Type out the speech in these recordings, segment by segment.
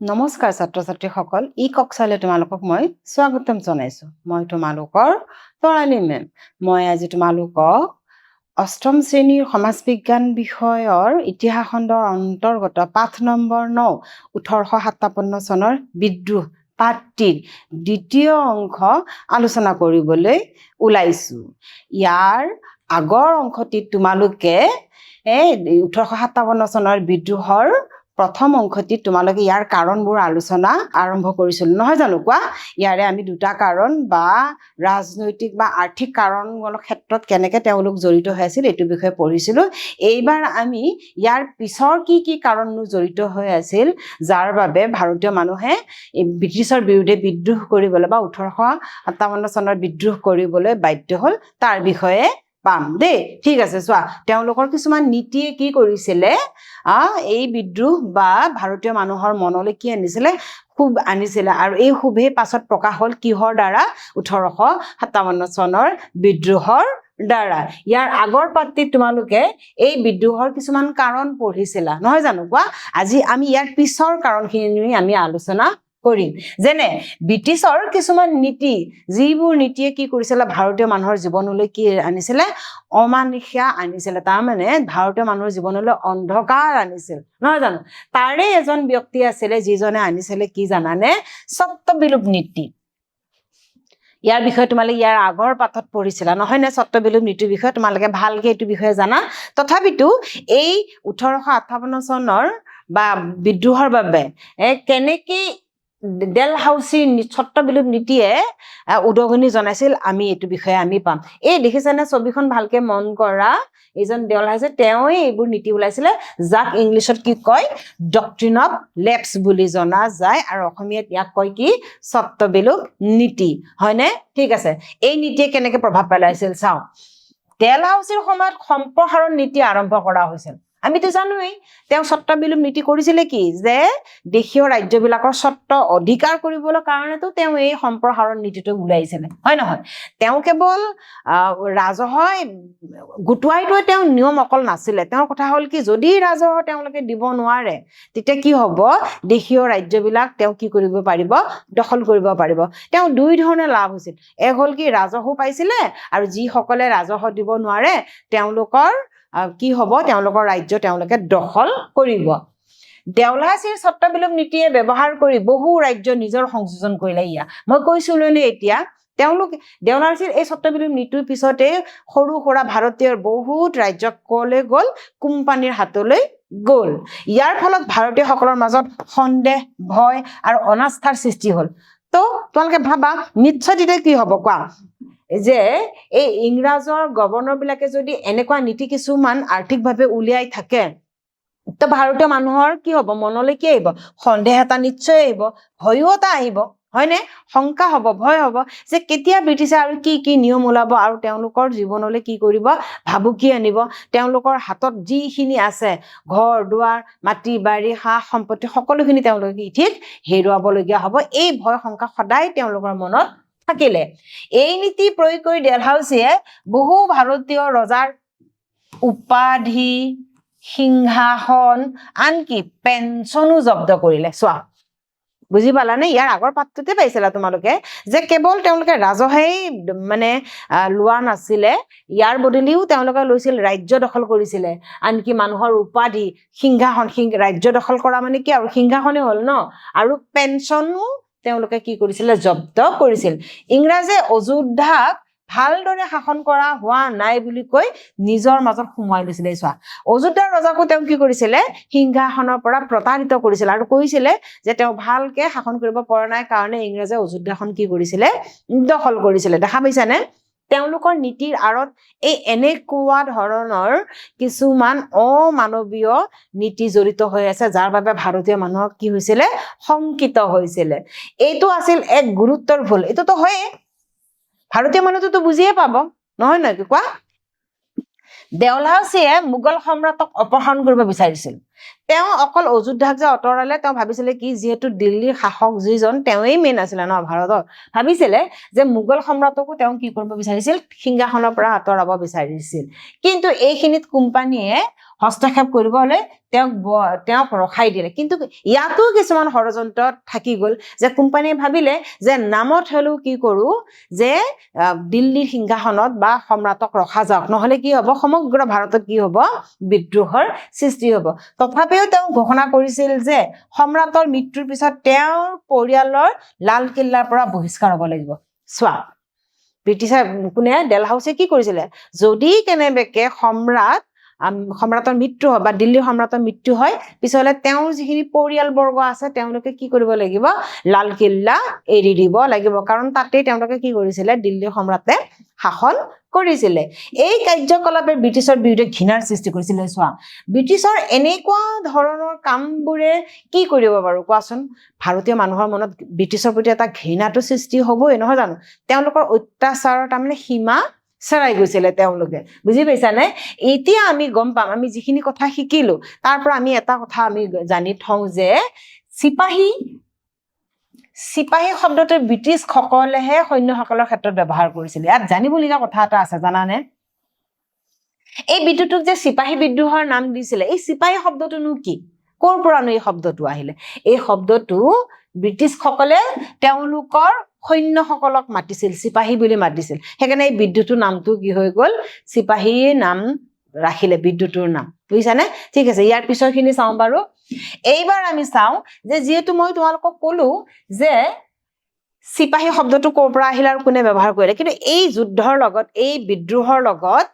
নমস্কাৰ ছাত্ৰ ছাত্ৰীসকল ই কক্সালে তোমালোকক মই স্বাগতম জনাইছো মই তোমালোকৰ তৰালী মেম মই আজি তোমালোকক অষ্টম শ্ৰেণীৰ সমাজ বিজ্ঞান বিষয়ৰ ইতিহাস খণ্ডৰ অন্তৰ্গত পাঠ নম্বৰ 9 1857 চনৰ বিদ্ৰোহ পাঠ 3 দ্বিতীয় অংশ আলোচনা কৰিবলৈ ওলাইছো ইয়াৰ আগৰ অংশটিত তোমালোকে 1857 চনৰ বিদ্ৰোহৰ প্ৰথম অংশটিত তোমালোকে ইয়াৰ কাৰণবোৰ আলোচনা আৰম্ভ কৰিছিল নহয় জানো কোৱা ইয়াৰে আমি দুটা কাৰণ বা ৰাজনৈতিক বা আৰ্থিক কাৰণৰ ক্ষেত্ৰত কেনেকৈ তেওঁলোক জড়িত হৈ আছিল এইটো বিষয়ে পঢ়িছিলো এইবাৰ আমি ইয়াৰ পিছৰ কি কাৰণনো জড়িত হৈ আছিল যাৰ বাবে ভাৰতীয় মানুহে ব্ৰিটিছৰ বিৰুদ্ধে বিদ্ৰোহ কৰিবলৈ বা 1857 চনৰ বিদ্ৰোহ কৰিবলৈ বাধ্য হ'ল তাৰ বিষয়ে পাম দেই ঠিক আছে চোৱা তেওঁলোকৰ কিছুমান নীতিয়ে কি কৰিছিলে এই বিদ্ৰোহ বা ভাৰতীয় মানুহৰ মনলৈ কি আনিছিলে খুব আনিছিলে আৰু এই খুবেই পাছত প্ৰকাশ হ'ল কিহৰ দ্বাৰা 1857 চনৰ বিদ্ৰোহৰ দ্বাৰা ইয়াৰ আগৰ পাঠটিত তোমালোকে এই বিদ্ৰোহৰ কিছুমান কাৰণ পঢ়িছিলা নহয় জানো কোৱা আজি আমি ইয়াৰ পিছৰ কাৰণখিনি আমি আলোচনা কৰিম যেনে ব্ৰিটিছৰ কিছুমান নীতি যিবোৰ নীতিয়ে কি কৰিছিলে ভাৰতীয় মানুহৰ জীৱনলৈ কি আনিছিলে অমানিশা আনিছিলে তাৰ মানে ভাৰতীয় মানুহৰ জীৱনলৈ অন্ধকাৰ আনিছিল নহয় জানো তাৰে এজন ব্যক্তি আছিলে যিজনে আনিছিলে কি জানানে সত্যবিলোপ নীতি ইয়াৰ বিষয়ে তোমালোকে ইয়াৰ আগৰ পাঠত পঢ়িছিলা নহয় নে সত্যবিলোপ নীতিৰ বিষয়ে তোমালোকে ভালকৈ এইটো বিষয়ে জানা তথাপিতো এই 1858 চনৰ বা বিদ্ৰোহৰ বাবে কেনেকৈ ডেলহাউচি সত্যবিলোপ নীতিয়ে উদগনি জনাইছিল আমি এইটো বিষয়ে আমি পাম এই দেখিছানে ছবিখন ভালকে মন কৰা এইজন ডেলহাউচি তেওঁই এইবোৰ নীতি ওলাইছিলে যাক ইংলিছত কি কয় ডক্ট্ৰিন অফ লেপছ বুলি জনা যায় আৰু অসমীয়াত ইয়াক কয় কি সত্যবিলোপ নীতি হয়নে ঠিক আছে এই নীতিয়ে কেনেকৈ প্ৰভাৱ পেলাইছিল চাওঁ ডেলহাউচিৰ সময়ত সম্প্ৰসাৰণ নীতি আৰম্ভ কৰা হৈছিল আমিতো জানোৱেই তেওঁ সত্যবিলোপ নীতি কৰিছিলে কি যে দেশীয় ৰাজ্যবিলাকৰ স্বত্ব অধিকাৰ কৰিবলৈ কাৰণেতো তেওঁ এই সম্প্ৰসাৰণ নীতিটো ওলাইছিলে হয় নহয় তেওঁ কেৱল ৰাজহয় গোটোৱাইটোৱে তেওঁ নিয়ম অকল নাছিলে তেওঁৰ কথা হ'ল কি যদি ৰাজহ তেওঁলোকে দিব নোৱাৰে তেতিয়া কি হ'ব দেশীয় ৰাজ্যবিলাক তেওঁ কি কৰিব পাৰিব দখল কৰিব পাৰিব তেওঁ দুই ধৰণে লাভ হৈছিল এক হ'ল কি ৰাজহো পাইছিলে আৰু যিসকলে ৰাজহ দিব নোৱাৰে তেওঁলোকৰ কি হ'ব তেওঁলোকৰ ৰাজ্য তেওঁলোকে দখল কৰিব ডেলহাউচিৰ সত্যবিলোপ নীতিয়ে ব্যৱহাৰ কৰি বহু ৰাজ্য নিজৰ সংযোজন কৰিলে ইয়া মই কৈছিলো নে এতিয়া তেওঁলোক ডেলহাউচিৰ এই সত্যবিলোপ নীতিৰ পিছতে সৰু সুৰা ভাৰতীয় বহুত ৰাজ্য কলে গ'ল কোম্পানীৰ হাতলৈ গ'ল ইয়াৰ ফলত ভাৰতীয়সকলৰ মাজত সন্দেহ ভয় আৰু অনাস্থাৰ সৃষ্টি হ'ল তো তোমালোকে ভাবা নিশ্চয় তেতিয়া কি হ'ব কোৱা যে এই ইংৰাজৰ গভৰ্ণৰবিলাকে যদি এনেকুৱা নীতি কিছুমান আৰ্থিকভাৱে উলিয়াই থাকে তো ভাৰতীয় মানুহৰ কি হ'ব মনলৈ কি আহিব সন্দেহ এটা নিশ্চয় আহিব ভয়ো এটা আহিব হয়নে শংকা হ'ব ভয় হ'ব যে কেতিয়া ব্ৰিটিছে আৰু কি নিয়ম ওলাব আৰু তেওঁলোকৰ জীৱনলৈ কি কৰিব ভাবুকি আনিব তেওঁলোকৰ হাতত যিখিনি আছে ঘৰ দুৱাৰ মাটি বাৰী সা সম্পত্তি সকলোখিনি তেওঁলোকে কি ঠিক হেৰুৱাবলগীয়া হ'ব এই ভয় শংকা সদায় তেওঁলোকৰ মনত থাকিলে এই নীতি প্ৰয়োগ কৰি ডেলহাউচিয়ে বহু ভাৰতীয় ৰজাৰ উপাধি সিংহাসন আনকি পেঞ্চনো জব্দ কৰিলে চোৱা বুজি পালানে ইয়াৰ আগৰ পাঠটোতে পাইছিলা তোমালোকে যে কেৱল তেওঁলোকে ৰাজহেই মানে লোৱা নাছিলে ইয়াৰ বদলিও তেওঁলোকে লৈছিল ৰাজ্য দখল কৰিছিলে আনকি মানুহৰ উপাধি সিংহাসন ৰাজ্য দখল কৰা মানে কি আৰু সিংহাসনে হ'ল ন আৰু পেঞ্চনো তেওঁলোকে কি কৰিছিলে জব্দ কৰিছিল ইংৰাজে অযোধ্যাক ভালদৰে শাসন কৰা হোৱা নাই বুলি কৈ নিজৰ মাজত সোমোৱাই লৈছিলে চোৱা অযোধ্যাৰ ৰজাকো তেওঁ কি কৰিছিলে সিংহাসনৰ পৰা প্ৰতাৰিত কৰিছিল আৰু কৈছিলে যে তেওঁ ভালকে শাসন কৰিব পৰা নাই কাৰণে ইংৰাজে অযোধ্যাখন কি কৰিছিলে দখল কৰিছিলে দেখা পাইছানে তেওঁলোকৰ নীতিৰ আঁৰত এই এনেকুৱা ধৰণৰ কিছুমান অমানৱীয় নীতি জড়িত হৈ আছে যাৰ বাবে ভাৰতীয় মানুহক কি হৈছিলে শংকিত হৈছিলে এইটো আছিল এক গুৰুত্বৰ ভুল এইটোতো হয়ে ভাৰতীয় মানুহটোতো বুজিয়ে পাব নহয় নহয় কি কোৱা ডেলহাউচিয়ে মোগল সম্ৰাটক অপসাৰণ কৰিব বিচাৰিছিল তেওঁ অকল অযোধ্যাক যে আঁতৰালে তেওঁ ভাবিছিলে কি যিহেতু দিল্লীৰ শাসক যিজন তেওঁই মেইন আছিলে ন ভাৰতৰ ভাবিছিলে যে মোগল সম্ৰাটকো তেওঁ কি কৰিব বিচাৰিছিল সিংহাসনৰ পৰা আঁতৰাব বিচাৰিছিল কিন্তু এইখিনিত কোম্পানীয়ে হস্তক্ষেপ কৰিবলৈ তেওঁক ৰখাই দিলে কিন্তু ইয়াতো কিছুমান ষড়যন্ত্ৰ থাকি গ'ল যে কোম্পানীয়ে ভাবিলে যে নামত হ'লেও কি কৰোঁ যে দিল্লীৰ সিংহাসনত বা সম্ৰাটক ৰখা যাওক নহ'লে কি হ'ব সমগ্ৰ ভাৰতত কি হ'ব বিদ্ৰোহৰ সৃষ্টি হ'ব তথাপিও তেওঁ ঘোষণা কৰিছিল যে সম্ৰাটৰ মৃত্যুৰ পিছত তেওঁৰ পৰিয়ালৰ লালকিল্লাৰ পৰা বহিষ্কাৰ হ'ব লাগিব চোৱা ব্ৰিটিছৰ কোনে ডেলহাউছে কি কৰিছিলে যদি কেনেবাকে সম্ৰাটৰ মৃত্যু হয় বা দিল্লীৰ সম্ৰাটৰ মৃত্যু হয় পিছলে তেওঁৰ যিখিনি পৰিয়ালবৰ্গ আছে তেওঁলোকে কি কৰিব লাগিব লালকিল্লা এৰি দিব লাগিব কাৰণ তাতেই তেওঁলোকে কি কৰিছিলে দিল্লীৰ সম্ৰাটে শাসন কৰিছিলে এই কাৰ্যকলাপে ব্ৰিটিছৰ বিৰুদ্ধে ঘৃণাৰ সৃষ্টি কৰিছিলে চোৱা ব্ৰিটিছৰ এনেকুৱা ধৰণৰ কামবোৰে কি কৰিব বাৰু কোৱাচোন ভাৰতীয় মানুহৰ মনত ব্ৰিটিছৰ প্ৰতি এটা ঘৃণাটো সৃষ্টি হ'বই নহয় জানো তেওঁলোকৰ অত্যাচাৰৰ তাৰমানে সীমা চেৰাই গৈছিলে তেওঁলোকে বুজি পাইছানে এতিয়া আমি গম পাম আমি যিখিনি কথা শিকিলো তাৰ পৰা আমি এটা কথা আমি জানি থওঁ যে চিপাহী শব্দটো ব্ৰিটিছ সকলেহে সৈন্যসকলৰ ক্ষেত্ৰত ব্যৱহাৰ কৰিছিল ইয়াত জানিবলগীয়া কথা এটা আছে জানানে এই বিদ্ৰোহটোক যে চিপাহী বিদ্ৰোহৰ নাম দিছিলে এই চিপাহী শব্দটোনো কি ক'ৰ পৰানো এই শব্দটো আহিলে এই শব্দটো ব্ৰিটিছ সকলে তেওঁলোকৰ সৈন্যসকলক মাতিছিল চিপাহী বুলি মাতিছিল সেইকাৰণে এই বিদ্ৰোহটোৰ নামটো কি হৈ গ'ল চিপাহী নাম ৰাখিলে বিদ্ৰোহটোৰ নাম বুজিছানে ঠিক আছে ইয়াৰ পিছৰখিনি চাওঁ বাৰু এইবাৰ আমি চাওঁ যে যিহেতু মই তোমালোকক ক'লো যে চিপাহী শব্দটো ক'ৰ পৰা আহিলে আৰু কোনে ব্যৱহাৰ কৰিলে কিন্তু এই যুদ্ধৰ লগত এই বিদ্ৰোহৰ লগত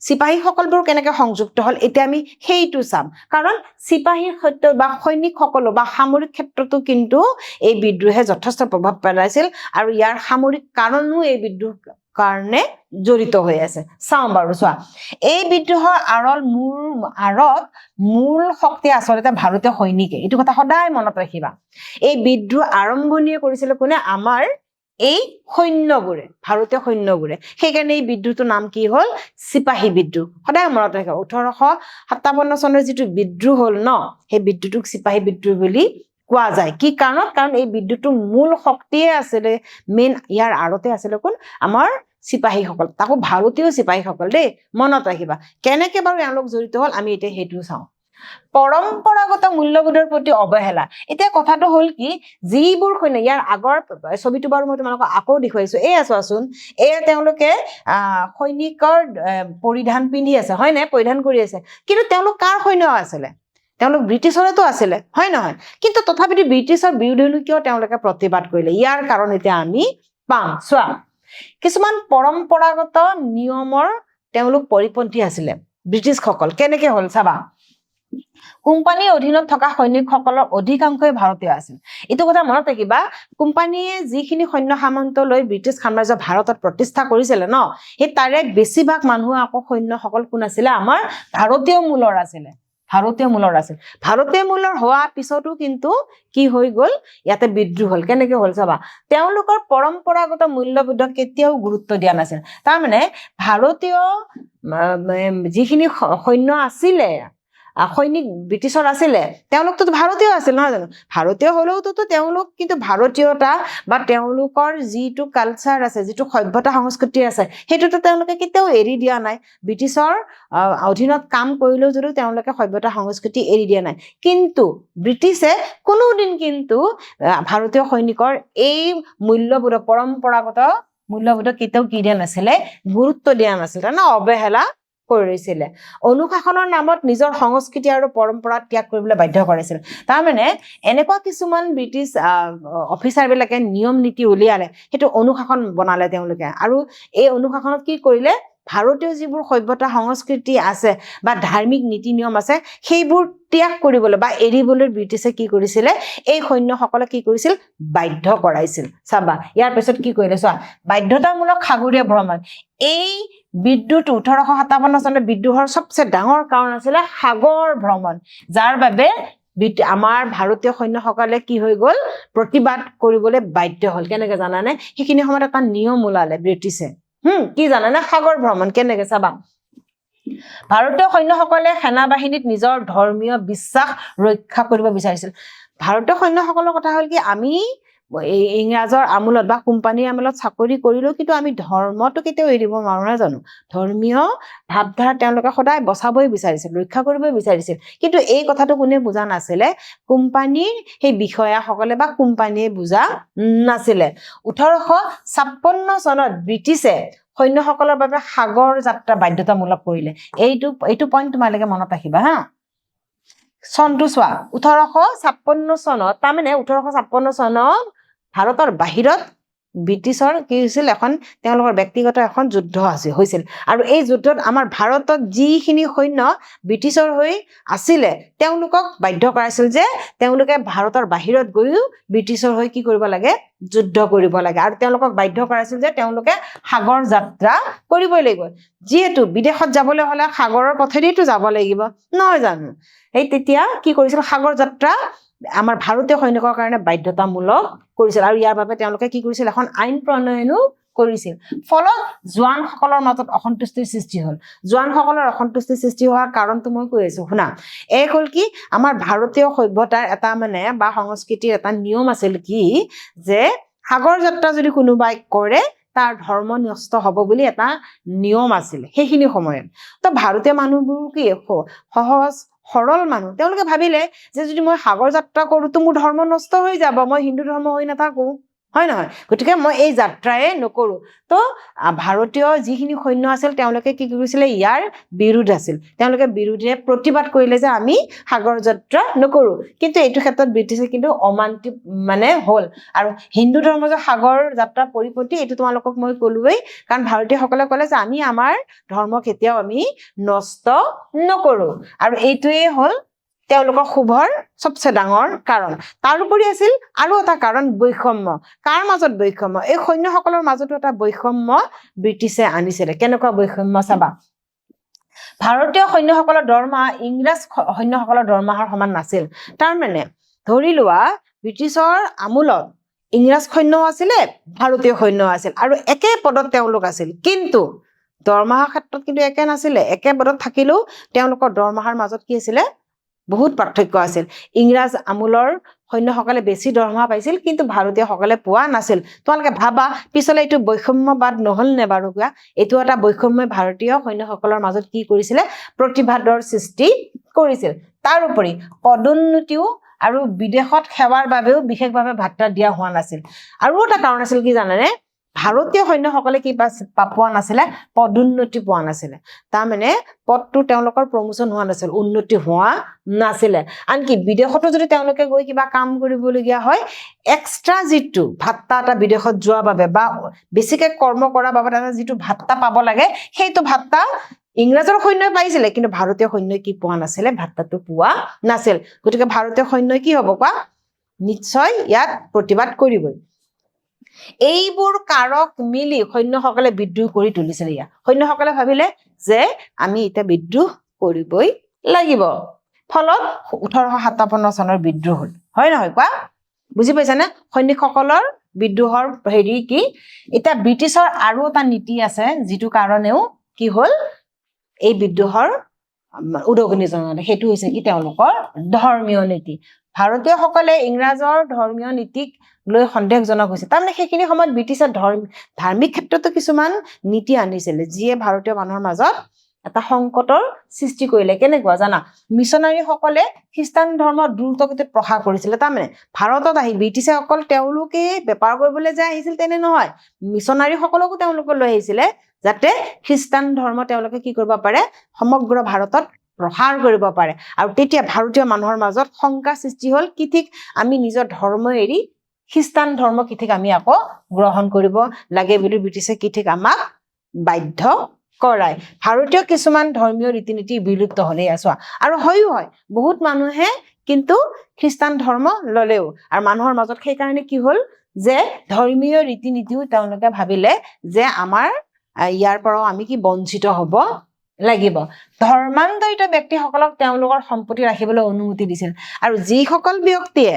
চিপাহীসকলবোৰ কেনেকৈ সংযুক্ত হ'ল এতিয়া আমি সেইটো চাম কাৰণ চিপাহীৰ সৈতে বা সৈনিকসকলো বা সামৰিক ক্ষেত্ৰতো কিন্তু এই বিদ্ৰোহে যথেষ্ট প্ৰভাৱ পেলাইছিল আৰু ইয়াৰ সামৰিক কাৰণো এই বিদ্ৰোহ কাৰণে জড়িত হৈ আছে চাওঁ বাৰু চোৱা এই বিদ্ৰোহৰ আঁৰত মূল শক্তি আচলতে ভাৰতীয় সৈনিকে এইটো কথা সদায় মনত ৰাখিবা এই বিদ্ৰোহ আৰম্ভণিয়ে কৰিছিলে কোনে আমাৰ এই সৈন্যবোৰে ভাৰতীয় সৈন্যবোৰে সেইকাৰণে এই বিদ্ৰোহটোৰ নাম কি হ'ল চিপাহী বিদ্ৰোহ সদায় মনত ৰাখিবা 1857 চনৰ যিটো বিদ্ৰোহ হ'ল ন সেই বিদ্ৰোহটোক চিপাহী বিদ্ৰোহ বুলি কোৱা যায় কি কাৰণত কাৰণ এই বিদ্ৰোহটোৰ মূল শক্তিয়ে আছিলে মেইন ইয়াৰ আঁৰতে আছিলে কোন আমাৰ চিপাহীসকল তাকো ভাৰতীয় চিপাহীসকল দেই মনত ৰাখিবা কেনেকৈ বাৰু এওঁলোক জড়িত হ'ল আমি এতিয়া সেইটো চাওঁ পৰম্পৰাগত মূল্যবোধৰ প্ৰতি অৱহেলা এতিয়া কথাটো হ'ল কি যিবোৰ সৈন্য ইয়াৰ আগৰ ছবিটো বাৰু মই তোমালোকক আকৌ দেখুৱাইছো এয়া চোৱাচোন এয়া তেওঁলোকে সৈনিকৰ পৰিধান পিন্ধি আছে হয়নে পৰিধান কৰি আছে কিন্তু তেওঁলোক কাৰ সৈন্য আছিলে তেওঁলোক ব্ৰিটিছৰেতো আছিলে হয় নহয় কিন্তু তথাপিতো ব্ৰিটিছৰ বিৰুদ্ধেনো কিয় তেওঁলোকে প্ৰতিবাদ কৰিলে ইয়াৰ কাৰণ এতিয়া আমি পাম চোৱা কিছুমান পৰম্পৰাগত নিয়মৰ তেওঁলোক পৰিপন্থী আছিলে ব্ৰিটিছসকল কেনেকৈ হ'ল চাবা কোম্পানীৰ অধীনত থকা সৈনিকসকলৰ অধিকাংশই ভাৰতীয় আছিল এইটো কথা মনত ৰাখিবা কোম্পানীয়ে যিখিনি সৈন্য সামন্ত লৈ ব্ৰিটিছ সাম্ৰাজ্য ভাৰতত প্ৰতিষ্ঠা কৰিছিলে ন সেই তাৰে বেছিভাগ মানুহ আকৌ সৈন্যসকল কোন আছিলে আমাৰ ভাৰতীয় মূলৰ আছিল ভাৰতীয় মূলৰ হোৱা পিছতো কিন্তু কি হৈ গ'ল ইয়াতে বিদ্ৰোহ হ'ল কেনেকৈ হ'ল চাবা তেওঁলোকৰ পৰম্পৰাগত মূল্যবোধক কেতিয়াও গুৰুত্ব দিয়া নাছিল তাৰমানে ভাৰতীয় যিখিনি সৈন্য আছিলে সৈনিক ব্ৰিটিছৰ আছিলে তেওঁলোকতো ভাৰতীয় আছিল নহয় জানো ভাৰতীয় হ'লেওতো তেওঁলোক কিন্তু ভাৰতীয়তা বা তেওঁলোকৰ যিটো কালচাৰ আছে যিটো সভ্যতা সংস্কৃতি আছে সেইটোতো তেওঁলোকে কেতিয়াও এৰি দিয়া নাই ব্ৰিটিছৰ অধীনত কাম কৰিলেও যদিও তেওঁলোকে সভ্যতা সংস্কৃতি এৰি দিয়া নাই কিন্তু ব্ৰিটিছে কোনোদিন কিন্তু ভাৰতীয় সৈনিকৰ এই মূল্যবোধ পৰম্পৰাগত মূল্যবোধক কেতিয়াও কি দিয়া নাছিলে গুৰুত্ব দিয়া নাছিল তাৰমানে অৱহেলা কৰিছিলে অনুশাসনৰ নামত নিজৰ সংস্কৃতি আৰু পৰম্পৰা ত্যাগ কৰিবলৈ বাধ্য কৰাইছিল তাৰমানে এনেকুৱা কিছুমান ব্ৰিটিছ অফিচাৰবিলাকে নিয়ম নীতি উলিয়ালে সেইটো অনুশাসন বনালে তেওঁলোকে আৰু এই অনুশাসনত কি কৰিলে ভাৰতীয় যিবোৰ সভ্যতা সংস্কৃতি আছে বা ধাৰ্মিক নীতি নিয়ম আছে সেইবোৰ ত্যাগ কৰিবলৈ বা এৰিবলৈ ব্ৰিটিছে কি কৰিছিলে এই সৈন্যসকলে কি কৰিছিল বাধ্য কৰাইছিল চাবা ইয়াৰ পিছত কি কৰিলে চোৱা বাধ্যতামূলক সাগৰীয় ভ্ৰমণ এই বিদ্ৰোহটো 1857 চনৰ বিদ্ৰোহৰ সবচে ডাঙৰ কাৰণ আছিলে সাগৰ ভ্ৰমণ যাৰ বাবে আমাৰ ভাৰতীয় সৈন্যসকলে কি হৈ গ'ল প্ৰতিবাদ কৰিবলৈ বাধ্য হ'ল কেনেকৈ জানানে সেইখিনি সময়ত এটা নিয়ম ওলালে ব্ৰিটিছে কি জানানে সাগৰ ভ্ৰমণ কেনেকৈ চাবা ভাৰতীয় সৈন্যসকলে সেনাবাহিনীত নিজৰ ধৰ্মীয় বিশ্বাস ৰক্ষা কৰিব বিচাৰিছিল ভাৰতীয় সৈন্যসকলৰ কথা হ'ল কি আমি ইংৰাজৰ আমোলত বা কোম্পানীৰ আমোলত চাকৰি কৰিলেও কিন্তু আমি ধৰ্মটো কেতিয়াও এৰি দিব নোৱাৰো না জানো ধৰ্মীয় ভাৱধাৰা তেওঁলোকে সদায় বচাবই বিচাৰিছিল ৰক্ষা কৰিবই বিচাৰিছিল কিন্তু এই কথাটো কোনে বুজা নাছিলে কোম্পানীৰ সেই বিষয়াসকলে বা কোম্পানীয়ে বুজা নাছিলে 1856 চনত ব্ৰিটিছে সৈন্যসকলৰ বাবে সাগৰ যাত্ৰা বাধ্যতামূলক কৰিলে এইটো পইণ্ট তোমালোকে মনত ৰাখিবা হা চনটো চোৱা 1856 চনত তাৰমানে 1856 চনত ভাৰতৰ বাহিৰত ব্ৰিটিছৰ কি হৈছিল এখন তেওঁলোকৰ ব্যক্তিগত এখন যুদ্ধ হৈছিল আৰু এই যুদ্ধত আমাৰ ভাৰতত যিখিনি সৈন্য ব্ৰিটিছৰ হৈ আছিলে তেওঁলোকক বাধ্য কৰাইছিল যে তেওঁলোকে ভাৰতৰ বাহিৰত গৈও ব্ৰিটিছৰ হৈ কি কৰিব লাগে যুদ্ধ কৰিব লাগে আৰু তেওঁলোকক বাধ্য কৰাইছিল যে তেওঁলোকে সাগৰ যাত্ৰা কৰিবই লাগিব যিহেতু বিদেশত যাবলৈ হলে সাগৰৰ পথেদিটো যাব লাগিব নহয় জানো এই তেতিয়া কি কৰিছিল সাগৰ যাত্ৰা আমাৰ ভাৰতীয় সৈনিকৰ কাৰণে বাধ্যতামূলক কৰিছিল আৰু ইয়াৰ বাবে তেওঁলোকে কি কৰিছিল এখন আইন প্ৰণয়নো কৰিছিল ফলত জোৱানসকলৰ মাজত অসন্তুষ্টিৰ সৃষ্টি হ'ল জোৱানসকলৰ অসন্তুষ্টিৰ সৃষ্টি হোৱাৰ কাৰণটো মই কৈ আছো শুনা এক হ'ল কি আমাৰ ভাৰতীয় সভ্যতাৰ এটা মানে বা সংস্কৃতিৰ এটা নিয়ম আছিল কি যে সাগৰ যাত্ৰা যদি কোনোবাই কৰে তাৰ ধৰ্ম নষ্ট হ'ব বুলি এটা নিয়ম আছিল সেইখিনি সময়ত তো ভাৰতীয় মানুহবোৰ কি সহজ সৰল মানুহ তেওঁলোকে ভাবিলে যে যদি মই সাগৰ যাত্ৰা কৰো তো মোৰ ধৰ্ম নষ্ট হৈ যাব মই হিন্দু ধৰ্ম হৈ নাথাকো হয় নহয় গতিকে মই এই যাত্ৰাই নকৰো তো ভাৰতীয় যিখিনি সৈন্য আছিল তেওঁলোকে কি কৰিছিলে ইয়াৰ বিৰোধ আছিল তেওঁলোকে বিৰোধে প্ৰতিবাদ কৰিলে যে আমি সাগৰ যাত্ৰা নকৰো কিন্তু এইটো ক্ষেত্ৰত ব্ৰিটিছে কিন্তু অমান্তি মানে হ'ল আৰু হিন্দু ধৰ্ম যে সাগৰ যাত্ৰা পৰিপন্থী এইটো তোমালোকক মই ক'লোৱেই কাৰণ ভাৰতীয়সকলে ক'লে যে আমি আমাৰ ধৰ্ম কেতিয়াও আমি নষ্ট নকৰো আৰু এইটোৱে হ'ল তেওঁলোকৰ শুভৰ সবচে ডাঙৰ কাৰণ তাৰোপৰি আছিল আৰু এটা কাৰণ বৈষম্য কাৰ মাজত বৈষম্য এই সৈন্যসকলৰ মাজতো এটা বৈষম্য ব্ৰিটিছে আনিছিলে কেনেকুৱা বৈষম্য চাবা ভাৰতীয় সৈন্যসকলৰ দৰমহা ইংৰাজ সৈন্যসকলৰ দৰমহাৰ সমান নাছিল তাৰমানে ধৰি লোৱা ব্ৰিটিছৰ আমোলত ইংৰাজ সৈন্যও আছিলে ভাৰতীয় সৈন্যও আছিল আৰু একে পদত তেওঁলোক আছিল কিন্তু দৰমহাৰ ক্ষেত্ৰত কিন্তু একে নাছিলে একে পদত থাকিলেও তেওঁলোকৰ দৰমহাৰ মাজত কি আছিলে বহুত পাৰ্থক্য আছিল ইংৰাজ আমোলৰ সৈন্যসকলে বেছি দৰমহা পাইছিল কিন্তু ভাৰতীয়সকলে পোৱা নাছিল তোমালোকে ভাবা পিছলে এইটো বৈষম্যবাদ নহল নে বাৰু কোৱা এইটো এটা বৈষম্যই ভাৰতীয় সৈন্যসকলৰ মাজত কি কৰিছিলে প্ৰতিবাদৰ সৃষ্টি কৰিছিল তাৰোপৰি পদোন্নতিও আৰু বিদেশত সেৱাৰ বাবেও বিশেষভাৱে ভাত্তা দিয়া হোৱা নাছিল আৰু এটা কাৰণ আছিল কি জানেনে ভাৰতীয় সৈন্যসকলে কি পোৱা নাছিলে পদোন্নতি পোৱা নাছিলে তাৰমানে পদটো তেওঁলোকৰ প্ৰমোচন হোৱা নাছিল উন্নতি হোৱা নাছিলে আনকি বিদেশতো যদি তেওঁলোকে গৈ কিবা কাম কৰিবলগীয়া হয় এক্সট্ৰা যিটো ভাত্তা এটা বিদেশত যোৱাৰ বাবে বা বেছিকে কৰ্ম কৰাৰ বাবে এটা যিটো ভাত্তা পাব লাগে সেইটো ভাত্তা ইংৰাজৰ সৈন্যই পাইছিলে কিন্তু ভাৰতীয় সৈন্যই কি পোৱা নাছিলে ভাত্তাটো পোৱা নাছিল গতিকে ভাৰতীয় সৈন্যই কি হ'ব কোৱা নিশ্চয় ইয়াত প্ৰতিবাদ কৰিবই এইবোৰ কাৰক মিলি সৈন্যসকলে বিদ্ৰোহ কৰি তুলিছিল ইয়া সৈন্যসকলে ভাবিলে যে আমি এটা বিদ্ৰোহ কৰিবই লাগিব ফলত 1857 চনৰ বিদ্ৰোহ হ'ল হয় নহয় কোৱা বুজি পাইছানে সৈনিকসকলৰ বিদ্ৰোহৰ হেৰি কি এটা ব্ৰিটিছৰ আৰু এটা নীতি আছে যিটো কাৰণেও কি হ'ল এই বিদ্ৰোহৰ উদগনি জনালে সেইটো হৈছে কি তেওঁলোকৰ ধৰ্মীয় নীতি ভাৰতীয়সকলে ইংৰাজৰ ধৰ্মীয় নীতিক লৈ সন্দেহজনক হৈছে তাৰমানে সেইখিনি সময়ত ব্ৰিটিছে ধাৰ্মিক ক্ষেত্ৰতো কিছুমান নীতি আনিছিলে যিয়ে ভাৰতীয় মানুহৰ মাজত এটা সংকটৰ সৃষ্টি কৰিলে কেনেকুৱা জানা মিছনাৰীসকলে খ্ৰীষ্টান ধৰ্ম দ্ৰুতগতিত প্ৰসাৰ কৰিছিলে তাৰমানে ভাৰতত আহি ব্ৰিটিছে অকল তেওঁলোকে বেপাৰ কৰিবলৈ যে আহিছিল তেনে নহয় মিছনাৰীসকলকো তেওঁলোকে লৈ আহিছিলে যাতে খ্ৰীষ্টান ধৰ্ম তেওঁলোকে কি কৰিব পাৰে সমগ্ৰ ভাৰতত প্ৰসাৰ কৰিব পাৰে আৰু তেতিয়া ভাৰতীয় মানুহৰ মাজত শংকা সৃষ্টি হ'ল কি ঠিক আমি নিজৰ ধৰ্ম এৰি খ্ৰীষ্টান ধৰ্ম কি ঠিক আমি আকৌ গ্ৰহণ কৰিব লাগে বুলি ব্ৰিটিছে কি ঠিক আমাক বাধ্য কৰাই ভাৰতীয় কিছুমান ধৰ্মীয় ৰীতি নীতি বিলুপ্ত হলে আছোৱা আৰু হয়ও হয় বহুত মানুহে কিন্তু খ্ৰীষ্টান ধৰ্ম ললেও আৰু মানুহৰ মাজত সেই কাৰণে কি হ'ল যে ধৰ্মীয় ৰীতি নীতিও তেওঁলোকে ভাবিলে যে আমাৰ ইয়াৰ পৰাও আমি কি বঞ্চিত হ'ব লাগিব ধৰ্মান্তৰিত ব্যক্তিসকলক তেওঁলোকৰ সম্পত্তি ৰাখিবলৈ অনুমতি দিছিল আৰু যিসকল ব্যক্তিয়ে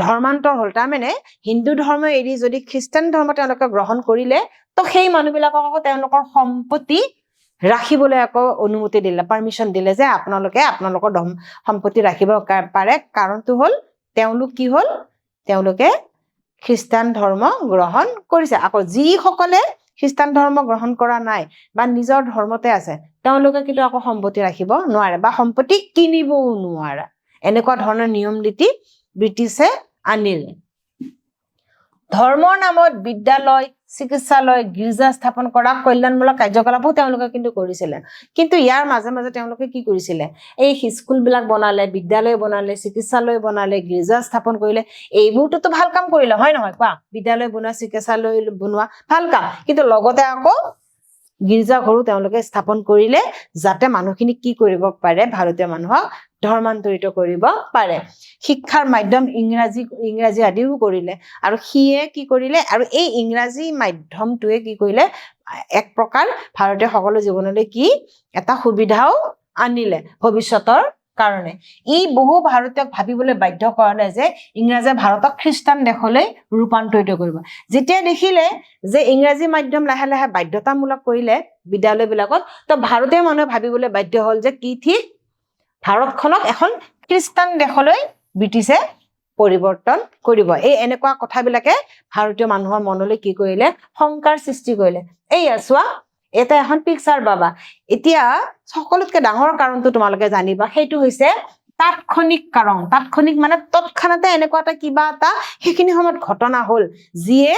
ধৰ্মান্তৰ হ'ল তাৰমানে হিন্দু ধৰ্ম এৰি যদি খ্ৰীষ্টান ধৰ্ম তেওঁলোকে গ্ৰহণ কৰিলে তো সেই মানুহবিলাকক আকৌ তেওঁলোকৰ সম্পত্তি ৰাখিবলৈ আকৌ অনুমতি দিলে, পাৰ্মিশ্যন দিলে যে আপোনালোকে আপোনালোকৰ সম্পত্তি ৰাখিব পাৰে। কাৰণটো হ'ল তেওঁলোক কি হ'ল, তেওঁলোকে খ্ৰীষ্টান ধৰ্ম গ্ৰহণ কৰিছে। আকৌ যিসকলে খ্ৰীষ্টান ধৰ্ম গ্ৰহণ কৰা নাই বা নিজৰ ধৰ্মতে আছে, তেওঁলোকে কিন্তু আকৌ সম্পত্তি ৰাখিব নোৱাৰে বা সম্পত্তি কিনিবও নোৱাৰে। এনেকুৱা ধৰণৰ নিয়ম নীতি ব্ৰিটিছে আনিলে। ধৰ্মৰ নামত বিদ্যালয়, চিকিৎসালয়, গীৰ্জা স্থাপন কৰা কল্যাণমূলক কাৰ্যকলাপো তেওঁলোকে কিন্তু কৰিছিলে। কিন্তু ইয়াৰ মাজে মাজে তেওঁলোকে কি কৰিছিলে, এই স্কুলবিলাক বনালে, বিদ্যালয় বনালে, চিকিৎসালয় বনালে, গীৰ্জা স্থাপন কৰিলে। এইবোৰতো ভাল কাম কৰিলে, হয় নহয় কোৱা? বিদ্যালয় বনোৱা, চিকিৎসালয় বনোৱা ভাল কাম। কিন্তু লগতে আকৌ গীৰ্জাঘৰো তেওঁলোকে স্থাপন কৰিলে, যাতে মানুহখিনি কি কৰিব পাৰে, ভাৰতীয় মানুহক ধৰ্মান্তৰিত কৰিব পাৰে। শিক্ষাৰ মাধ্যম ইংৰাজী আদিও কৰিলে। আৰু সিয়ে কি কৰিলে, আৰু এই ইংৰাজী মাধ্যমটোৱে কি কৰিলে, এক প্ৰকাৰ ভাৰতীয় সকলো জীৱনলৈ কি এটা সুবিধাও আনিলে ভৱিষ্যতৰ কাৰণে। ই বহু ভাৰতীয়ক ভাবিবলৈ বাধ্য কৰালে যে ইংৰাজে ভাৰতক খ্ৰীষ্টান দেশলৈ ৰূপান্তৰিত কৰিব। যেতিয়া দেখিলে যে ইংৰাজী মাধ্যম লাহে লাহে বাধ্যতামূলক কৰিলে বিদ্যালয়বিলাকত, তো ভাৰতীয় মানুহে ভাবিবলৈ বাধ্য হ'ল যে কি ঠিক, ভাৰতখনক এখন খ্ৰীষ্টান দেশলৈ ব্ৰিটিছে পৰিৱৰ্তন কৰিব। এই এনেকুৱা কথাবিলাকে ভাৰতীয় মানুহৰ মনলৈ কি কৰিলে, শংকাৰ সৃষ্টি কৰিলে। এইয়া চোৱা, এটা এখন পিকচাৰ পাবা। এতিয়া সকলোতকৈ ডাঙৰ কাৰণটো তোমালোকে জানিবা, সেইটো হৈছে তাৎক্ষণিক কাৰণ। তাৎক্ষণিক মানে তৎক্ষণাতে এনেকুৱা এটা কিবা এটা সেইখিনি সময়ত ঘটনা হ'ল, যিয়ে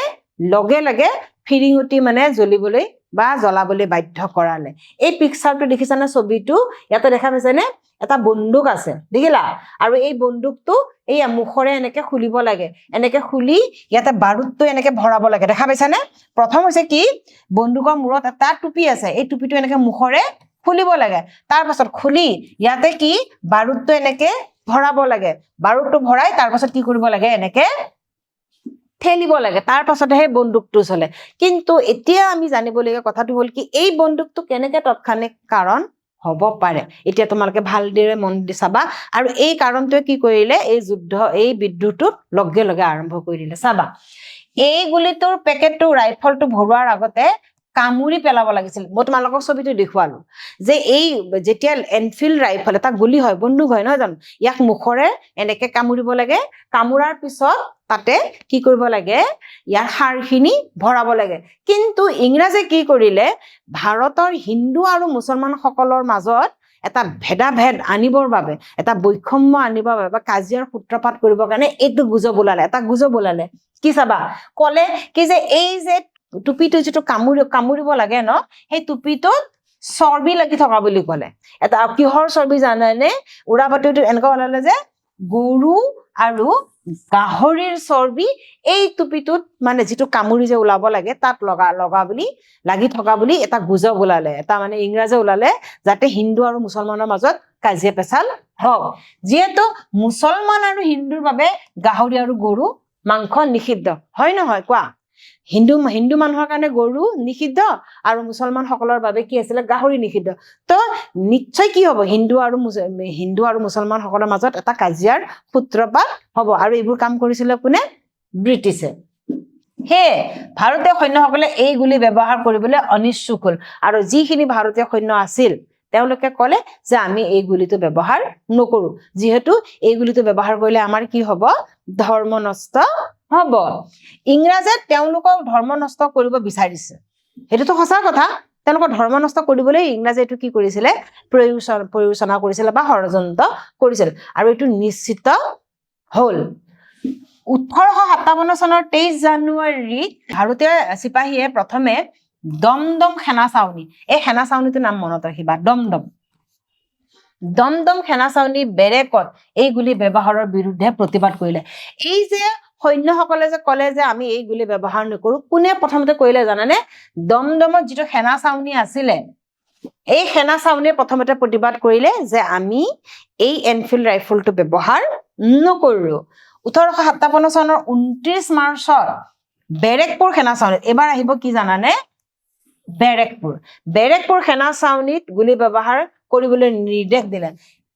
লগে লগে ফিৰিঙতি মানে জ্বলিবলৈ বা জ্বলাবলৈ বাধ্য কৰালে। এই পিকচাৰটো দেখিছানে, ছবিটো ইয়াতে দেখা পাইছেনে? এটা বন্দুক আছে, দেখিলা? আৰু এই বন্দুকটো এইয়া মুখৰে এনেকে খুলিব লাগে, এনেকে খুলি ইয়াতে বাৰুদটো এনেকে ভৰাব লাগে, দেখা পাইছানে? প্ৰথম হৈছে কি, বন্দুকৰ মূৰত এটা টুপি আছে, এই টুপিটো এনেকে মুখৰে খুলিব লাগে। তাৰ পাছত খুলি ইয়াতে কি বাৰুদটো এনেকে ভৰাব লাগে, বাৰুদটো ভৰাই তাৰ পাছত কি কৰিব লাগে, এনেকে ঠেলিব লাগে, তাৰ পাছতহে বন্দুকটো চলে। কিন্তু এতিয়া আমি জানিবলগীয়া কথাটো হ'ল কি, এই বন্দুকটো কেনেকে তৎক্ষণিক কাৰণ হ'ব পাৰে, এতিয়া তোমালোকে ভালদৰে মন দি চাবা। আৰু এই কাৰণটোৱে কি কৰিলে, এই বিদ্ৰোহটোত লগে লগে আৰম্ভ কৰি দিলে। চাবা, এই গুলিটোৰ পেকেটটো, ৰাইফলটো ভৰোৱাৰ আগতে কামুৰি পেলাব লাগিছিল। মই তোমালোকক ছবিটো দেখুৱালো যে এই যেতিয়া এনফিল্ড ৰাইফল, এটা গুলি হয়, বন্দুক হয়, নহয় জানো? ইয়াক মুখৰে এনেকে কামুৰিব লাগে, কামুৰাৰ পিছত তাতে কি কৰিব লাগে, ইয়াৰ সাৰখিনি ভৰাব লাগে। কিন্তু ইংৰাজে কি কৰিলে, ভাৰতৰ হিন্দু আৰু মুছলমান সকলৰ মাজত এটা ভেদাভেদ আনিবৰ বাবে, এটা বৈষম্য আনিবৰ বাবে বা কাজিয়াৰ সূত্ৰপাত কৰিবৰ কাৰণে এইটো গুজব ওলালে, এটা গুজব ওলালে। কি চাবা, ক'লে কি যে এই যে টুপিটো যিটো কামুৰিব লাগে ন, সেই টুপিটোত চৰ্বি লাগি থকা বুলি ক'লে। এটা কিহৰ চৰ্বি জানানে? উৰা বাতৰিটো এনেকুৱা ওলালে যে গৰু আৰু গাহৰিৰ চৰ্বি এই টুপিটোত, মানে যিটো কামুৰি যে ওলাব লাগে তাত লাগি থকা বুলি এটা গুজব ওলালে, এটা মানে ইংৰাজে ওলালে, যাতে হিন্দু আৰু মুছলমানৰ মাজত কাজিয়া পেচাল হওক। যিহেতু মুছলমান আৰু হিন্দুৰ বাবে গাহৰি আৰু গৰু মাংস নিষিদ্ধ, হয় নহয় কোৱা? হিন্দু মানুহৰ কাৰণে গৰু নিষিদ্ধ আৰু মুছলমান সকলৰ বাবে কি আছিলে, গাহৰি নিষিদ্ধ। তো নিশ্চয় কি হ'ব, হিন্দু আৰু মুছলমান সকলৰ মাজত এটা কাজিয়াৰ সূত্ৰপাত হ'ব। আৰু এইবোৰ কাম কৰিছিলে কোনে? ব্ৰিটিছে। সেয়ে ভাৰতীয় সৈন্যসকলে এই গুলি ব্যৱহাৰ কৰিবলৈ অনিচ্ছুক হ'ল। আৰু যিখিনি ভাৰতীয় সৈন্য আছিল তেওঁলোকে ক'লে যে আমি এই গুলিটো ব্যৱহাৰ নকৰো, যিহেতু এই গুলিটো ব্যৱহাৰ কৰিলে আমাৰ কি হ'ব, ধৰ্ম নষ্ট হ'ব। ইংৰাজে তেওঁলোকক ধৰ্ম নষ্ট কৰিব বিচাৰিছে, সেইটোতো সঁচা কথা। তেওঁলোকৰ ধৰ্ম নষ্ট কৰিবলৈ ইংৰাজে এইটো কি কৰিছিলে, প্ৰয়োজনা কৰিছিলে বা ষড়যন্ত্ৰ কৰিছিল। আৰু এইটো নিশ্চিত হ'ল। 1857 চনৰ 23 জানুৱাৰীত ভাৰতীয় চিপাহীয়ে প্ৰথমে দমদম সেনা চাউনী, এই সেনা চাউনীটোৰ নাম মনত ৰাখিবা, দমদম সেনা চাউনী বেৰেকত এই গুলি ব্যৱহাৰৰ বিৰুদ্ধে প্ৰতিবাদ কৰিলে। এই যে সৈন্যসকলে যে ক'লে যে আমি এই গুলি ব্যৱহাৰ নকৰো, কোনে প্ৰথমতে কৰিলে জানানে? দমদমত যিটো সেনা চাউনী আছিলে, এই সেনা চাউনীয়ে প্ৰথমতে প্ৰতিবাদ কৰিলে যে আমি এই এনফিল্ড ৰাইফলটো ব্যৱহাৰ নকৰো। 1857 চনৰ 29 মাৰ্চত বেৰেকপুৰ সেনা চাউনীত, এবাৰ আহিব কি জানানে, বেৰেকপুৰ সেনা চাউনীত গুলি ব্যৱহাৰ কৰিবলৈ নিৰ্দেশ দিলে।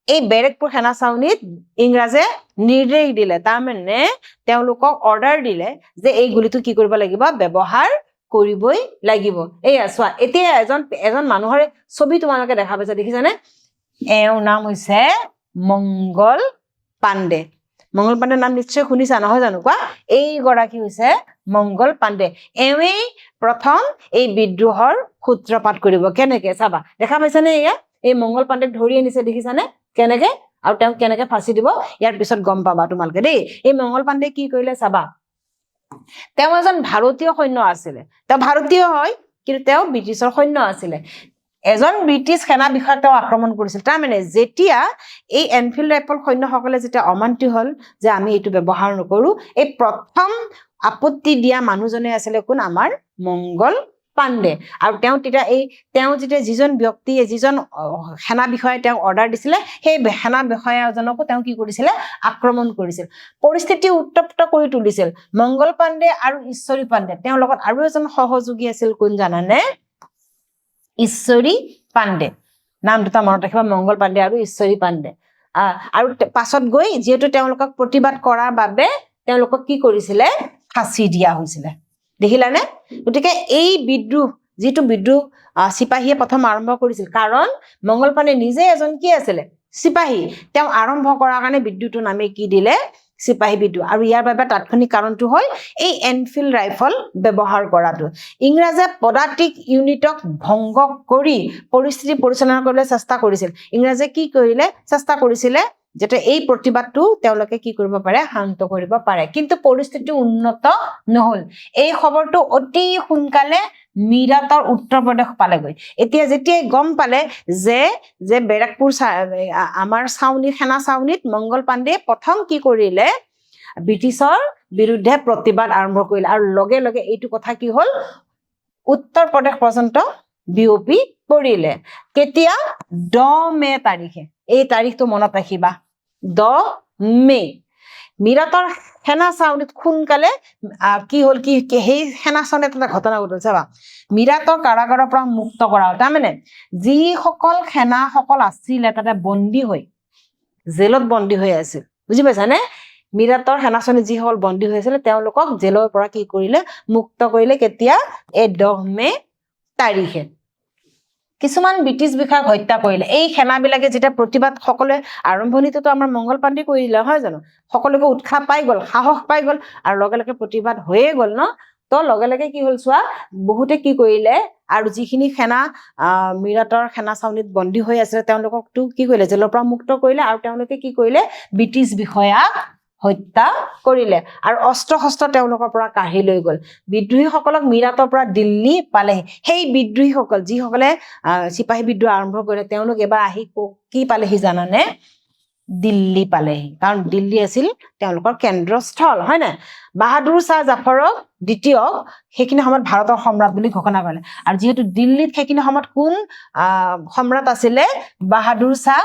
এই বেৰেকপুৰ সেনা চাউনীত ইংৰাজে নিৰ্দেশ দিলে, তাৰমানে তেওঁলোকক অৰ্ডাৰ দিলে যে এই গুলিটো কি কৰিব লাগিব, ব্যৱহাৰ কৰিবই লাগিব এইয়া চোৱা এতিয়া এজন মানুহৰ ছবি তোমালোকে দেখা পাইছা দেখিছানে এওঁৰ নাম হৈছে মংগল পাণ্ডে মংগল পাণ্ডেৰ নাম নিশ্চয় শুনিছা নহয় জানো কোৱা এইগৰাকী হৈছে মংগল পাণ্ডে এওঁই প্ৰথম এই বিদ্ৰোহৰ সূত্ৰপাত কৰিব কেনেকে চাবা দেখা পাইছানে এয়া এই মংগল পাণ্ডেক ধৰি আনিছে দেখিছানে কেনেকে আৰু তেওঁ কেনেকে ফাঁচি দিব ইয়াৰ পিছত গম পাবা তোমালোকে দেই এই মংগল পাণ্ডে কি কৰিলে চাবা তেওঁ এজন ভাৰতীয় সৈন্য আছিলে তেওঁ ভাৰতীয় হয় কিন্তু তেওঁ ব্ৰিটিছৰ সৈন্য আছিলে এজন ব্ৰিটিছ সেনা বিষয়াক তেওঁ আক্ৰমণ কৰিছিল তাৰমানে যেতিয়া এই এনফিল্ড ৰাইফল সৈন্যসকলে যেতিয়া অমান্তি হল যে আমি এইটো ব্যৱহাৰ নকৰো এই প্ৰথম আপত্তি দিয়া মানুহজনে আছিলে কোন আমাৰ মংগল পাণ্ডে আৰু তেওঁ যেতিয়া যিজন ব্যক্তিয়ে যিজন সেনা বিষয়াই তেওঁক অৰ্ডাৰ দিছিলে সেই সেনা বিষয়াজনকো তেওঁ কি কৰিছিলে আক্ৰমণ কৰিছিল পৰিস্থিতি উত্তপ্ত কৰি তুলিছিল মংগল পাণ্ডে আৰু ঈশ্বৰী পাণ্ডে তেওঁৰ লগত আৰু এজন সহযোগী আছিল কোন জানানে ঈশ্বৰী পাণ্ডে নাম দুটা মনত ৰাখিবা মংগল পাণ্ডে আৰু ঈশ্বৰী পাণ্ডে আৰু পাছত গৈ যেহেতু তেওঁলোকক প্ৰতিবাদ কৰাৰ বাবে তেওঁলোকক কি কৰিছিলে ফাঁচি দিয়া হৈছিলে দেখিলানে গতিকে এই বিদ্ৰোহ যিটো বিদ্ৰোহ সিপাহীয়ে প্ৰথম আৰম্ভ কৰিছিল কাৰণ মংগল পাণ্ডে নিজে এজন কি আছিলে সিপাহী তেওঁ আৰম্ভ কৰাৰ কাৰণে বিদ্ৰোহটোৰ নামে কি দিলে সিপাহী বিদ্ৰোহ আৰু ইয়াৰ বাবে তাৎক্ষণিক কাৰণটো হ'ল এই এনফিল্ড ৰাইফল ব্যৱহাৰ কৰাটো ইংৰাজে পদাতিক ইউনিটক ভংগ কৰি পৰিস্থিতি পৰিচালনা কৰিবলৈ চেষ্টা কৰিছিল ইংৰাজে কি কৰিলে চেষ্টা কৰিছিলে যাতে এই প্ৰতিবাদটো তেওঁলোকে কি কৰিব পাৰে শান্ত কৰিব পাৰে কিন্তু পৰিস্থিতি উন্নত নহল এই খবৰটো অতি সোনকালে মিৰাটৰ উত্তৰ প্ৰদেশ পালেগৈ এতিয়া যেতিয়া গম পালে যে বেৰাকপুৰ আমাৰ সেনা চাউনীত মংগল পাণ্ডে প্ৰথম কি কৰিলে ব্ৰিটিছৰ বিৰুদ্ধে প্ৰতিবাদ আৰম্ভ কৰিলে আৰু লগে লগে এইটো কথা কি হ'ল উত্তৰ প্ৰদেশ পৰ্যন্ত বিয়পি পৰিলে কেতিয়া 10 মে তাৰিখে এই তাৰিখটো মনত ৰাখিবা 10 মে মিৰাটৰ সেনা চাউনীত সোনকালে কি হ'ল কি সেই সেনা চাউনীত এটা ঘটনা ঘটিল চাবা মিৰাটৰ কাৰাগাৰৰ পৰা মুক্ত কৰা হ'ল তাৰমানে যিসকল সেনাসকল আছিলে তাতে বন্দী হৈ জেলত বন্দী হৈ আছিল বুজি পাইছানে মিৰাটৰ সেনা চাউনীত যিসকল বন্দী হৈ আছিলে তেওঁলোকক জেলৰ পৰা কি কৰিলে মুক্ত কৰিলে কেতিয়া এই 10 মে তাৰিখে কিছুমান ব্ৰিটিছ বিষয়াক হত্যা কৰিলে এই সেনাবিলাকে যেতিয়া প্ৰতিবাদ সকলোৱে আৰম্ভণিতেতো আমাৰ মংগল পাণ্ডে কৰিলে হয় জানো সকলোকে উৎসাহ পাই গ'ল সাহস পাই গ'ল আৰু লগে লগে প্ৰতিবাদ হৈয়ে গ'ল ন তো লগে লগে কি হ'ল চোৱা বহুতে কি কৰিলে আৰু যিখিনি সেনা মিৰাটৰ সেনা চাউনীত বন্দী হৈ আছিলে তেওঁলোককতো কি কৰিলে জেলৰ পৰা মুক্ত কৰিলে আৰু তেওঁলোকে কি কৰিলে ব্ৰিটিছ বিষয়াক হত্যা কৰিলে আৰু অস্ত্ৰ শস্ত্ৰ তেওঁলোকৰ পৰা কাঢ়ি লৈ গ'ল বিদ্ৰোহীসকলক মিৰাটৰ পৰা দিল্লী পালেহি সেই বিদ্ৰোহীসকল যিসকলে সিপাহী বিদ্ৰোহ আৰম্ভ কৰিলে তেওঁলোক এবাৰ আহি কি পালেহি জানানে দিল্লী পালেহি কাৰণ দিল্লী আছিল তেওঁলোকৰ কেন্দ্ৰস্থল হয় না বাহাদুৰ শাহ জাফৰক দ্বিতীয় সেইখিনি সময়ত ভাৰতৰ সম্ৰাট বুলি ঘোষণা কৰিলে আৰু যেহেতু দিল্লীত সেইখিনি সময়ত কোন সম্ৰাট আছিলে বাহাদুৰ শাহ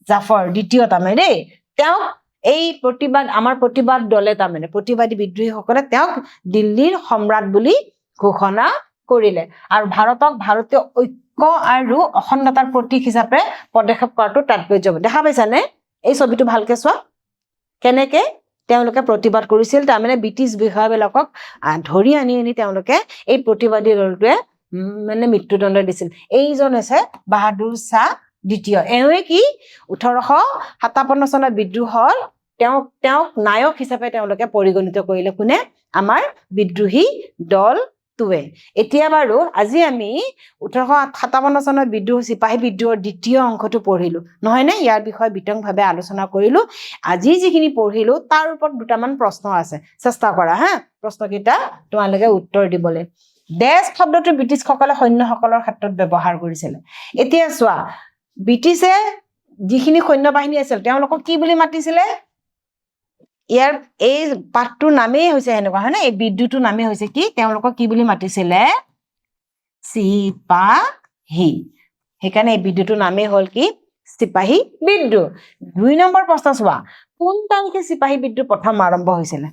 জাফৰ দ্বিতীয় তাৰমানে দেই তেওঁ এই প্ৰতিবাদ দলে তাৰমানে প্ৰতিবাদী বিদ্ৰোহীসকলে তেওঁক দিল্লীৰ সম্ৰাট বুলি ঘোষণা কৰিলে আৰু ভাৰতক ভাৰতীয় ঐক্য আৰু অখণ্ডতাৰ প্ৰতীক হিচাপে পদক্ষেপ কৰাটো তাৎপৰ্য দেখা পাইছানে এই ছবিটো ভালকে চোৱা কেনেকে তেওঁলোকে প্ৰতিবাদ কৰিছিল তাৰমানে ব্ৰিটিছ বিষয়াবিলাকক ধৰি আনি তেওঁলোকে এই প্ৰতিবাদী দলটোৱে মানে মৃত্যুদণ্ড দিছিল এইজন হৈছে বাহাদুৰ শাহ দ্বিতীয় এওঁৱে কি 1857 চনত বিদ্ৰোহৰ তেওঁক নায়ক হিচাপে তেওঁলোকে পৰিগণিত কৰিলে কোনে আমাৰ বিদ্ৰোহী দলটোৱে এতিয়া বাৰু আজি আমি 1857 চনত বিদ্ৰোহ সিপাহী বিদ্ৰোহৰ দ্বিতীয় অংশটো পঢ়িলো নহয় নে ইয়াৰ বিষয়ে বিতংভাৱে আলোচনা কৰিলো আজি যিখিনি পঢ়িলো তাৰ ওপৰত দুটামান প্ৰশ্ন আছে চেষ্টা কৰা হা প্ৰশ্নকেইটা তোমালোকে উত্তৰ দিবলৈ দেশ শব্দটো ব্ৰিটিছসকলে সৈন্যসকলৰ ক্ষেত্ৰত ব্যৱহাৰ কৰিছিল এতিয়া চোৱা ব্ৰিটিছে যিখিনি সৈন্য বাহিনী আছিল তেওঁলোকক কি বুলি মাতিছিলে ইয়াৰ এই পাঠটোৰ নামেই হৈছে এনেকুৱা হয় না এই বিদ্ৰোহটোৰ নামেই হৈছে কি তেওঁলোকক কি বুলি মাতিছিলে সিপাহী সেইকাৰণে এই বিদ্ৰোহটোৰ নামেই হ'ল কি সিপাহী বিদ্ৰোহ 2 নম্বৰ প্ৰশ্ন চোৱা কোন তাৰিখে সিপাহী বিদ্ৰোহ প্ৰথম আৰম্ভ হৈছিলে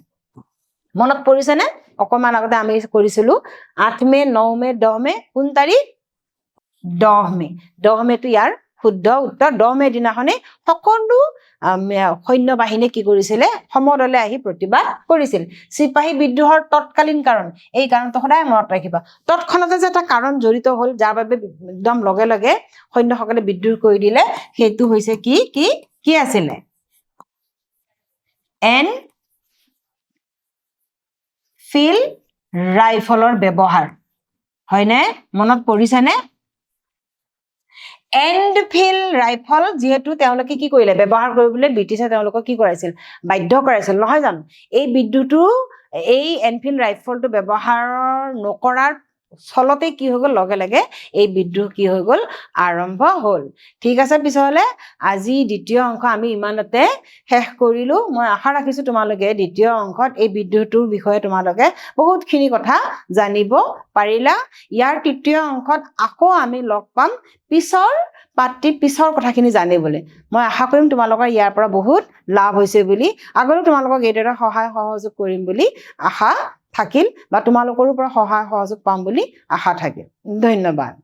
মনত পৰিছেনে অকমান আগতে আমি কৰিছিলো 8 মে 9 মে 10 মে কোন তাৰিখ 10 মেটো ইয়াৰ শুদ্ধ উত্তৰ 10 মে দিনাখনে সকলো সৈন্য বাহিনীয়ে কি কৰিছিলে সমদলে আহি প্ৰতিবাদ কৰিছিল চিপাহী বিদ্ৰোহৰ তৎকালীন কাৰণ এই কাৰণটো সদায় মনত ৰাখিবা তৎক্ষণাতে যে এটা কাৰণ জড়িত হ'ল যাৰ বাবে একদম লগে লগে সৈন্যসকলে বিদ্ৰোহ কৰি দিলে সেইটো হৈছে কি কি কি আছিলে এনফিল্ড ৰাইফলৰ ব্যৱহাৰ হয়নে মনত পৰিছেনে এনফিল্ড ৰাইফল যিহেতু তেওঁলোকে কি কৰিলে ব্যৱহাৰ কৰিবলৈ ব্ৰিটিছে তেওঁলোকক কি কৰাইছিল বাধ্য কৰাইছিল নহয় জানো এই বিদ্ৰোহটো এই এনফিল্ড ৰাইফলটো ব্যৱহাৰ নকৰাৰ ফলতে কি হৈ গ'ল লগে লগে এই বিদ্ৰোহ কি হৈ গ'ল আৰম্ভ হ'ল ঠিক আছে পিছলে আজি দ্বিতীয় অংশ আমি ইমানতে শেষ কৰিলো মই আশা ৰাখিছো তোমালোকে দ্বিতীয় অংশত এই বিদ্ৰোহটোৰ বিষয়ে তোমালোকে বহুতখিনি কথা জানিব পাৰিলা ইয়াৰ তৃতীয় অংশত আকৌ আমি লগ পাম পিছৰ কথাখিনি জানিবলৈ মই আশা কৰিম তোমালোকৰ ইয়াৰ পৰা বহুত লাভ হৈছে বুলি আগলৈ তোমালোকক এইদৰে সহায় সহযোগ কৰিম বুলি আশা থাকিল বা তোমালোকৰো পৰা সহায় সহযোগ পাম বুলি আশা থাকিল ধন্যবাদ